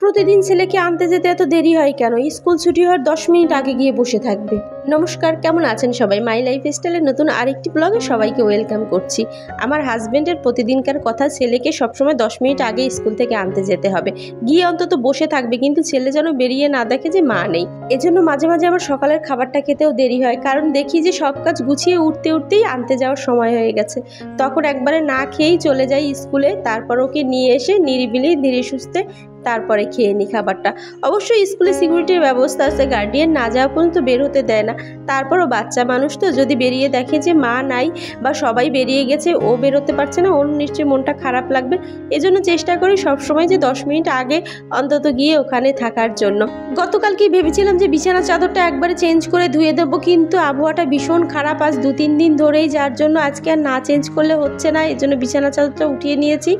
প্রতিদিন ছেলেকে আনতে যেতে এত দেরি হয় কেন? স্কুল ছুটি হওয়ার 10 মিনিট আগে গিয়ে বসে থাকবে। নমস্কার, কেমন আছেন সবাই? মাই লাইফস্টাইলের নতুন আরেকটি ব্লগে সবাইকে ওয়েলকাম করছি। আমার হাজবেন্ডের প্রতিদিনকার কথা, ছেলেকে সবসময় 10 মিনিট আগে স্কুল থেকে আনতে যেতে হবে, গিয়ে অন্তত বসে থাকবে, কিন্তু ছেলে যেন বেরিয়ে না দেখে যে মা নেই। এজন্য মাঝে মাঝে আমার সকালের খাবারটা খেতেও দেরি হয়, কারণ দেখি যে সব কাজ গুছিয়ে উঠতেই আনতে যাওয়ার সময় হয়ে গেছে। তখন একবারে না খেয়েই চলে যাই স্কুলে, তারপর ওকে নিয়ে এসে নিরিবিলি ধীরে সুস্থে তারপরে খেয়ে নিই খাবারটা। অবশ্যই স্কুলে সিকিউরিটির ব্যবস্থা আছে, গার্ডিয়ান না যাওয়া পর্যন্ত বের হতে দেয় না। তারপরও বাচ্চা মানুষ তো, যদি বেরিয়ে দেখে যে মা নাই বা সবাই বেরিয়ে গেছে, ও বেরোতে পারছে না, ওর নিশ্চয়ই মনটা খারাপ লাগবে। এজন্য চেষ্টা করি সবসময় যে 10 মিনিট আগে অন্তত গিয়ে ওখানে থাকার জন্য। গতকালকে ভেবেছিলাম যে বিছানা চাদরটা একবারে চেঞ্জ করে ধুয়ে দেবো, কিন্তু আবহাওয়াটা ভীষণ খারাপ আজ 2-3 দিন ধরেই, যার জন্য আজকে আর না চেঞ্জ করলে হচ্ছে না। এজন্য বিছানা চাদরটা উঠিয়ে নিয়েছি।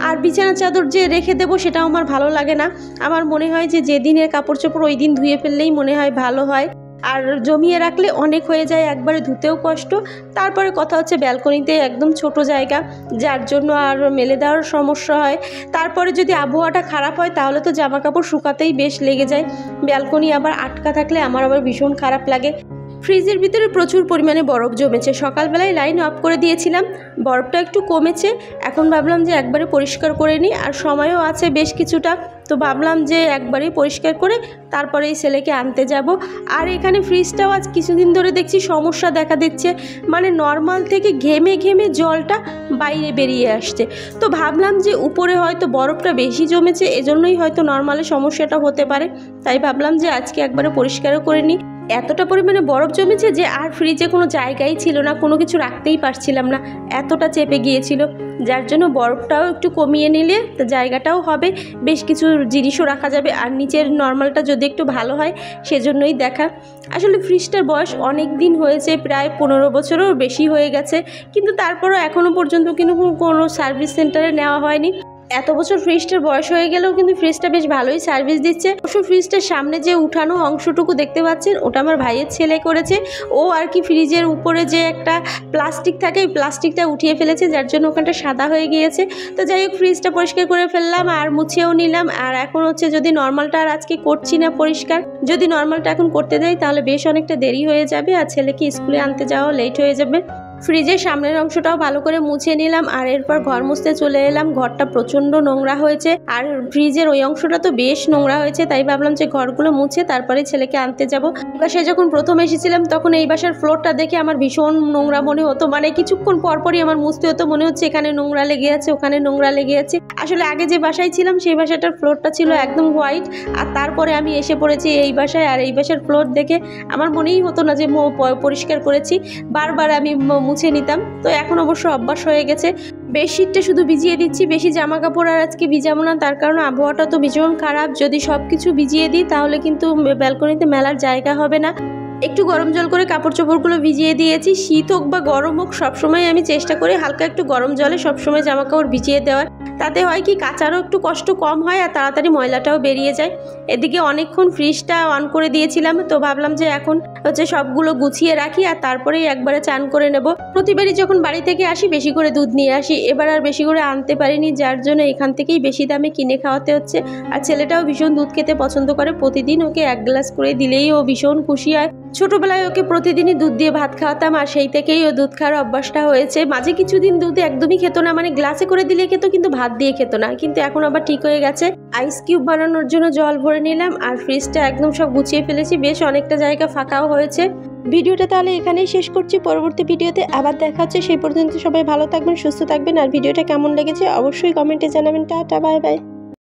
আর বিছানা চাদর যে রেখে দেবো সেটাও আমার ভালো লাগে না। আমার মনে হয় যে যেদিনের কাপড় চোপড় ওই দিন ধুয়ে ফেললেই মনে হয় ভালো হয়, আর জমিয়ে রাখলে অনেক হয়ে যায়, একবারে ধুতেও কষ্ট। তারপরে কথা হচ্ছে ব্যালকনিতে একদম ছোট জায়গা, যার জন্য আর মেলে দেওয়ার সমস্যা হয়। তারপরে যদি আবহাওয়াটা খারাপ হয় তাহলে তো জামা কাপড় শুকাতেই বেশ লেগে যায়। ব্যালকনি আবার আটকা থাকলে আমার আবার ভীষণ খারাপ লাগে। ফ্রিজের ভিতরে প্রচুর পরিমাণে বরফ জমেছে। সকালবেলায় লাইন অফ করে দিয়েছিলাম, বরফটা একটু কমেছে। এখন ভাবলাম যে একবারে পরিষ্কার করে নিই, আর সময়ও আছে বেশ কিছুটা, তো ভাবলাম যে একবারেই পরিষ্কার করে তারপরে এই ছেলেকে আনতে যাব। আর এখানে ফ্রিজটাও আজ কিছুদিন ধরে দেখছি সমস্যা দেখা দিচ্ছে, মানে নর্মাল থেকে ঘেমে ঘেমে জলটা বাইরে বেরিয়ে আসছে। তো ভাবলাম যে উপরে হয়তো বরফটা বেশি জমেছে, এজন্যই হয়তো নর্মালে সমস্যাটা হতে পারে। তাই ভাবলাম যে আজকে একবারে পরিষ্কারও করে নিই। এতটা পরিমাণে বরফ জমেছে যে আর ফ্রিজে কোনো জায়গাই ছিল না, কোনো কিছু রাখতেই পারছিলাম না, এতটা চেপে গিয়েছিল। যার জন্য বরফটাও একটু কমিয়ে নিলে জায়গাটাও হবে, বেশ কিছু জিনিসও রাখা যাবে, আর নিচের নর্মালটা যদি একটু ভালো হয় সেজন্যই দেখা। আসলে ফ্রিজটার বয়স অনেক দিন হয়েছে, প্রায় 15 বছরও বেশি হয়ে গেছে, কিন্তু তারপরও এখনও পর্যন্ত কিন্তু কোনো সার্ভিস সেন্টারে নেওয়া হয়নি। এত বছর ফ্রিজটার বয়স হয়ে গেলেও কিন্তু ফ্রিজটা বেশ ভালোই সার্ভিস দিচ্ছে। অবশ্য ফ্রিজটার সামনে যে উঠানো অংশটুকু দেখতে পাচ্ছেন, ওটা আমার ভাইয়ের ছেলে করেছে। ও আর কি ফ্রিজের উপরে যে একটা প্লাস্টিক থাকে, ওই প্লাস্টিকটা উঠিয়ে ফেলেছে, যার জন্য ওখানটা সাদা হয়ে গিয়েছে। তো যাই হোক, ফ্রিজটা পরিষ্কার করে ফেললাম আর মুছেও নিলাম। আর এখন হচ্ছে যদি নর্মালটা আর আজকে করছি না পরিষ্কার, যদি নর্মালটা এখন করতে দেয় তাহলে বেশ অনেকটা দেরি হয়ে যাবে, আর ছেলেকে স্কুলে আনতে যাওয়া লেট হয়ে যাবে। ফ্রিজের সামনের অংশটাও ভালো করে মুছে নিলাম, আর এরপর ঘর মুছতে চলে এলাম। ঘরটা প্রচণ্ড নোংরা হয়েছে, আর ফ্রিজের ওই অংশটা তো বেশ নোংরা হয়েছে। তাই ভাবলাম যে ঘরগুলো মুছে তারপরে ছেলেকে আনতে যাব। বাসায় যখন প্রথম এসেছিলাম তখন এই বাসার ফ্লোরটা দেখে আমার ভীষণ নোংরা মনে হতো, মানে কিছুক্ষণ পরপরই আমার মুছতে হতো, মনে হচ্ছে এখানে নোংরা লেগে আছে, ওখানে নোংরা লেগে আছে। আসলে আগে যে বাসায় ছিলাম সেই বাসাটার ফ্লোরটা ছিল একদম হোয়াইট, আর তারপরে আমি এসে পড়েছি এই বাসায়, আর এই বাসার ফ্লোর দেখে আমার মনেই হতো না যে পরিষ্কার করেছি, বারবার আমি মুছে নিতাম। তো এখন অবশ্য অভ্যাস হয়ে গেছে। বেডশিটটা শুধু ভিজিয়ে দিচ্ছি, বেশি জামা কাপড় আর আজকে ভিজাবো না, তার কারণ আবহাওয়াটা তো ভীষণ খারাপ। যদি সব কিছু ভিজিয়ে দিই তাহলে কিন্তু ব্যালকনিতে মেলার জায়গা হবে না। একটু গরম জল করে কাপড় চোপড়গুলো ভিজিয়ে দিয়েছি। শীত হোক বা গরম হোক, সবসময় আমি চেষ্টা করি হালকা একটু গরম জলে সবসময় জামা কাপড় ভিজিয়ে দেওয়ার। তাতে হয় কি, কাচারও একটু কষ্ট কম হয় আর তাড়াতাড়ি ময়লাটাও বেরিয়ে যায়। এদিকে অনেকক্ষণ ফ্রিজটা অন করে দিয়েছিলাম, তো ভাবলাম যে এখন হচ্ছে সবগুলো গুছিয়ে রাখি আর তারপরেই একবারে চান করে নেব। প্রতিবারই যখন বাড়ি থেকে আসি বেশি করে দুধ নিয়ে আসি, এবার আর বেশি করে আনতে পারিনি, যার জন্য এখান থেকেই বেশি দামে কিনে খাওয়াতে হচ্ছে। আর ছেলেটাও ভীষণ দুধ খেতে পছন্দ করে, প্রতিদিন ওকে 1 গ্লাস করে দিলেই ও ভীষণ খুশি হয়। ছোটবেলায় ওকে প্রতিদিনই দুধ দিয়ে ভাত খাওয়াতাম, আর সেই থেকেই ও দুধ খাওয়ার অভ্যাসটা হয়েছে। মাঝে কিছুদিন দুধ একদমই খেত না, মানে গ্লাসে করে দিলে খেত কিন্তু ভাত দিয়ে খেত না, কিন্তু এখন আবার ঠিক হয়ে গেছে। আইস কিউব বানানোর জন্য জল ভরে নিলাম, আর ফ্রিজটা একদম সব গুছিয়ে ফেলেছি, বেশ অনেকটা জায়গা ফাঁকাও হয়েছে। ভিডিওটা তাহলে এখানেই শেষ করছি, পরবর্তী ভিডিওতে আবার দেখা হচ্ছে। সেই পর্যন্ত সবাই ভালো থাকবেন, সুস্থ থাকবেন, আর ভিডিওটা কেমন লেগেছে অবশ্যই কমেন্টে জানাবেন। Tata, bye bye.